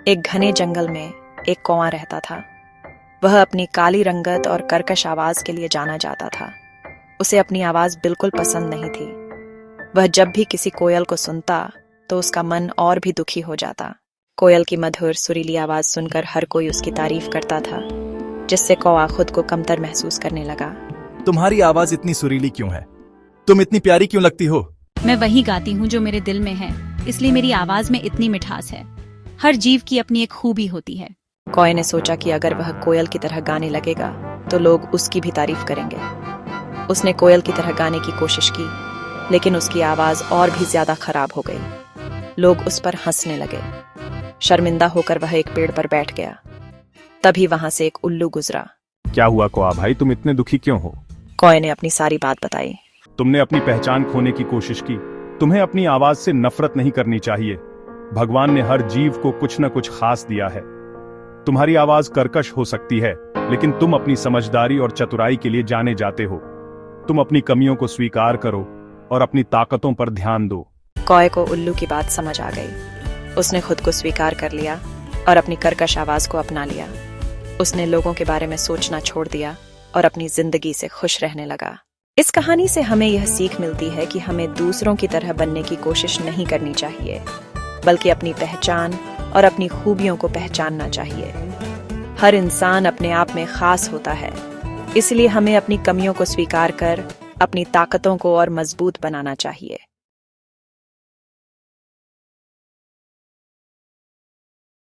एक घने जंगल में एक कौवा रहता था। वह अपनी काली रंगत और कर्कश आवाज के लिए जाना जाता था। उसे अपनी आवाज बिल्कुल पसंद नहीं थी। वह जब भी किसी कोयल को सुनता तो उसका मन और भी दुखी हो जाता। कोयल की मधुर सुरीली आवाज सुनकर हर कोई उसकी तारीफ करता था, जिससे कौवा खुद को कमतर महसूस करने लगा। तुम्हारी आवाज इतनी सुरीली क्यों है? तुम इतनी प्यारी क्यों लगती हो? मैं वही गाती हूँ जो मेरे दिल में है, इसलिए मेरी आवाज में इतनी मिठास है। हर जीव की अपनी एक खूबी होती है। कौवे ने सोचा कि अगर वह कोयल की तरह गाने लगेगा तो लोग उसकी भी तारीफ करेंगे। उसने कोयल की तरह गाने की कोशिश की, लेकिन उसकी आवाज और भी ज्यादा खराब हो गई। लोग उस पर हंसने लगे। शर्मिंदा होकर वह एक पेड़ पर बैठ गया। तभी वहां से एक उल्लू गुजरा। क्या हुआ कौवा भाई, तुम इतने दुखी क्यों हो? कौवे ने अपनी सारी बात बताई। तुमने अपनी पहचान खोने की कोशिश की। तुम्हें अपनी आवाज से नफरत नहीं करनी चाहिए। भगवान ने हर जीव को कुछ न कुछ खास दिया है। तुम्हारी आवाज कर्कश हो सकती है, लेकिन तुम अपनी समझदारी और चतुराई के लिए जाने जाते हो। तुम अपनी कमियों को स्वीकार करो और अपनी ताकतों पर ध्यान दो। कौवे को उल्लू की बात समझ आ गई। उसने खुद को स्वीकार कर लिया और अपनी कर्कश आवाज को अपना लिया। उसने लोगों के बारे में सोचना छोड़ दिया और अपनी जिंदगी से खुश रहने लगा। इस कहानी से हमें यह सीख मिलती है कि हमें दूसरों की तरह बनने की कोशिश नहीं करनी चाहिए, बल्कि अपनी पहचान और अपनी खूबियों को पहचानना चाहिए। हर इंसान अपने आप में खास होता है, इसलिए हमें अपनी कमियों को स्वीकार कर अपनी ताकतों को और मजबूत बनाना चाहिए।